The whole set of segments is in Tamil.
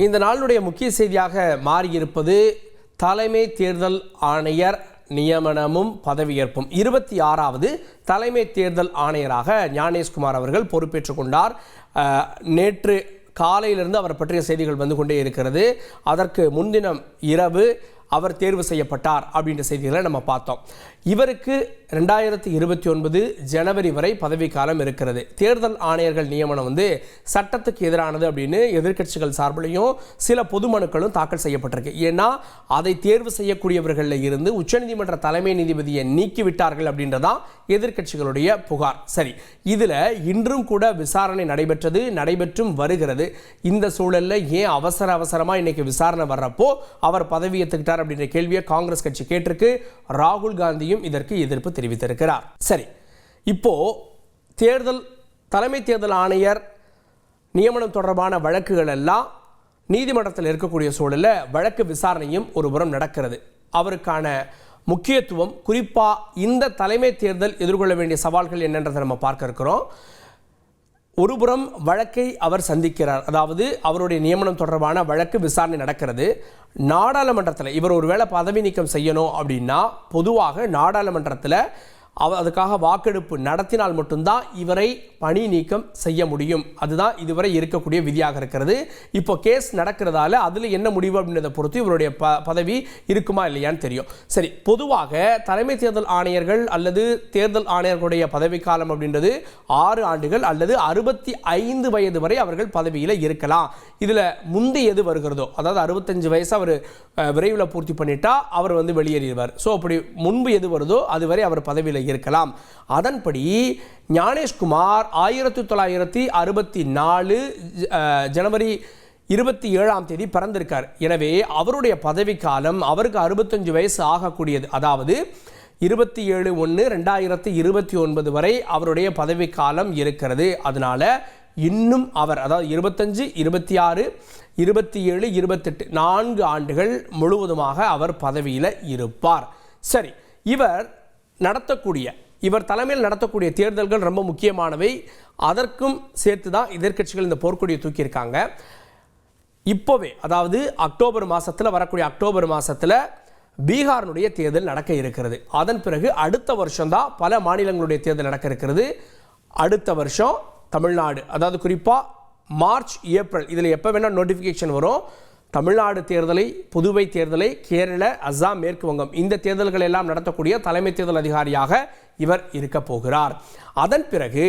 இந்த நாளுடைய முக்கிய செய்தியாக மாறியிருப்பது தலைமை தேர்தல் ஆணையர் நியமனமும் பதவியேற்பும். 26வது தலைமை தேர்தல் ஆணையராக ஞானேஷ்குமார் அவர்கள் பொறுப்பேற்றுக் கொண்டார். நேற்று காலையிலிருந்து அவர் பற்றிய செய்திகள் வந்து கொண்டே இருக்கிறது. அதற்கு முன்தினம் இரவு அவர் தேர்வு செய்யப்பட்டார் அப்படின்ற செய்திகளை நம்ம பார்த்தோம். இவருக்கு 2029 ஜனவரி வரை பதவிக்காலம் இருக்கிறது. தேர்தல் ஆணையர்கள் நியமனம் சட்டத்துக்கு எதிரானது அப்படின்னு எதிர்க்கட்சிகள் சார்பிலையும் சில பொது மனுக்களும் தாக்கல் செய்யப்பட்டிருக்கு. ஏன்னா அதை தேர்வு செய்யக்கூடியவர்களில் இருந்து உச்சநீதிமன்ற தலைமை நீதிபதியை நீக்கிவிட்டார்கள் அப்படின்றதான் எதிர்க்கட்சிகளுடைய புகார். சரி, இதில் இன்றும் கூட விசாரணை நடைபெற்றும் வருகிறது. இந்த சூழலில் ஏன் அவசரமாக இன்னைக்கு விசாரணை வர்றப்போ அவர் பதவி ஏற்றுக்கிட்டார் அப்படின்ற கேள்வியை காங்கிரஸ் கட்சி கேட்டிருக்கு. ராகுல் காந்தியும் இதற்கு எதிர்ப்பு தெரிவித்திருக்கிறார். சரி, இப்போ தலைமை தேர்தல் ஆணையர் நியமனம் தொடர்பான வழக்குகள் எல்லாம் நீதிமன்றத்தில் இருக்கக்கூடிய சூழலில் வழக்கு விசாரணையும் ஒருபுறம் நடக்கிறது. அவருக்கான முக்கியத்துவம், குறிப்பா இந்த தலைமை தேர்தல் எதிர்கொள்ள வேண்டிய சவால்கள் என்னன்றதை நம்ம பார்க்க இருக்கிறோம். ஒருபுறம் வழக்கை அவர் சந்திக்கிறார், அதாவது அவருடைய நியமனம் தொடர்பான வழக்கு விசாரணை நடக்கிறது. நாடாளுமன்றத்தில் இவர் ஒருவேளை பதவி நீக்கம் செய்யணும் அப்படின்னா பொதுவாக நாடாளுமன்றத்தில் அதுக்காக வாக்கெடுப்பு நடத்தினால் மட்டும்தான் இவரை பணி நீக்கம் செய்ய முடியும். அதுதான் இதுவரை இருக்கக்கூடிய விதியாக இருக்கிறது. இப்போ கேஸ் நடக்கிறதால அதில் என்ன முடிவு அப்படின்றத பொறுத்து இவருடைய பதவி இருக்குமா இல்லையான்னு தெரியும். சரி, பொதுவாக தலைமை தேர்தல் ஆணையர்கள் அல்லது தேர்தல் ஆணையர்களுடைய பதவிக்காலம் அப்படின்றது 6 ஆண்டுகள் அல்லது 65 வயது வரை அவர்கள் பதவியில் இருக்கலாம். இதில் முந்தி எது வருகிறதோ, அதாவது 65 வயசு அவர் விரைவில் பூர்த்தி பண்ணிட்டா அவர் வெளியேறிடுவார். ஸோ அப்படி முன்பு எது வருதோ அதுவரை அவர் பதவியில் இருக்கலாம். அதன்படி ஞானேஷ்குமார் 1964 ஜனவரி 27ஆம் தேதி பிறந்திருக்கார். எனவே அவருடைய பதவிக்காலம் அவருக்கு 65 வயசு ஆகக்கூடியது. அதாவது 27/1/2029 வரை அவருடைய பதவிக்காலம் இருக்கிறது. அதனால இன்னும் அவர், அதாவது 25, 26, 27, 28 4 ஆண்டுகள் முழுவதுமாக அவர் பதவியில் இருப்பார். சரி, இவர் தலைமையில் நடத்தக்கூடிய தேர்தல்கள் ரொம்ப முக்கியமானவை. அதற்கும் சேர்த்து தான் எதிர்க்கட்சிகள் இந்த போர்க்கொடியை தூக்கியிருக்காங்க. இப்போவே, அதாவது வரக்கூடிய அக்டோபர் மாதத்தில் பீகாரினுடைய தேர்தல் நடக்க இருக்கிறது. அதன் பிறகு அடுத்த வருஷம் தான் பல மாநிலங்களுடைய தேர்தல் நடக்க இருக்கிறது. அடுத்த வருஷம் தமிழ்நாடு, அதாவது குறிப்பாக மார்ச், ஏப்ரல், இதில் எப்போ வேணால் நோட்டிஃபிகேஷன் வரும். தமிழ்நாடு தேர்தலை, புதுவை தேர்தலை, கேரள, அஸ்ஸாம், மேற்கு வங்கம் இந்த தேர்தல்கள் எல்லாம் நடத்தக்கூடிய தலைமை தேர்தல் அதிகாரியாக இவர் இருக்க போகிறார். அதன் பிறகு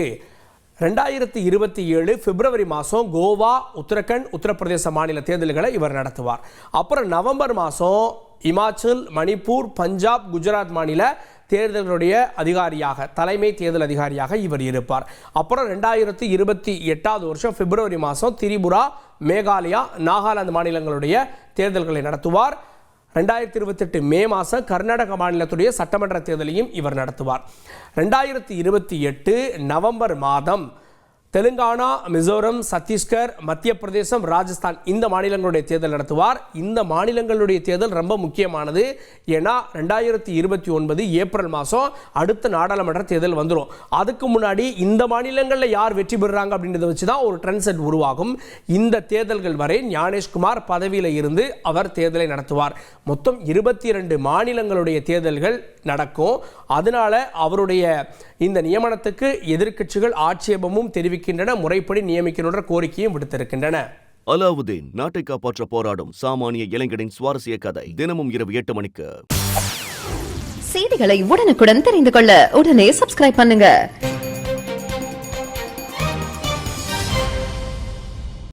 2027 பிப்ரவரி மாதம் கோவா, உத்தரகண்ட், உத்தரப்பிரதேச மாநில தேர்தல்களை இவர் நடத்துவார். அப்புறம் நவம்பர் மாதம் இமாச்சல், மணிப்பூர், பஞ்சாப், குஜராத் மாநில தேர்தல்களுடைய அதிகாரியாக, தலைமை தேர்தல் அதிகாரியாக இவர் இருப்பார். அப்புறம் 2028 வருஷம் பிப்ரவரி மாதம் திரிபுரா, மேகாலயா, நாகாலாந்து மாநிலங்களுடைய தேர்தல்களை நடத்துவார். 2028 மே மாதம் கர்நாடக மாநிலத்துடைய சட்டமன்ற தேர்தலையும் இவர் நடத்துவார். 2028 நவம்பர் மாதம் தெலுங்கானா, மிசோரம், சத்தீஸ்கர், மத்திய பிரதேசம், ராஜஸ்தான் இந்த மாநிலங்களுடைய தேர்தல் நடத்துவார். இந்த மாநிலங்களுடைய தேர்தல் ரொம்ப முக்கியமானது. ஏன்னா 2029 ஏப்ரல் மாதம் அடுத்த நாடாளுமன்ற தேர்தல் வந்துடும். அதுக்கு முன்னாடி இந்த மாநிலங்களில் யார் வெற்றி பெறுறாங்க அப்படின்றத வச்சு தான் ஒரு ட்ரெண்ட் செட் உருவாகும். இந்த தேர்தல்கள் வரை ஞானேஷ்குமார் பதவியில் இருந்து அவர் தேர்தலை நடத்துவார். மொத்தம் 22 மாநிலங்களுடைய தேர்தல்கள் நடக்கும். அதனால அவருடைய இந்த நியமனத்துக்கு எதிர்க்கட்சிகள் ஆட்சேபமும் தெரிவிக்கின்றன, முறைப்படி நியமிக்கின்ற கோரிக்கையும் விடுத்திருக்கின்றன. அலாவுதீன் நாட்டை காப்பாற்ற போராடும் சாமானிய இளைஞனின் சுவாரஸ்ய கதை தினமும் இரவு 8 மணிக்கு. செய்திகளை உடனுக்குடன் தெரிந்து கொள்ள உடனே சப்ஸ்கிரைப் பண்ணுங்க.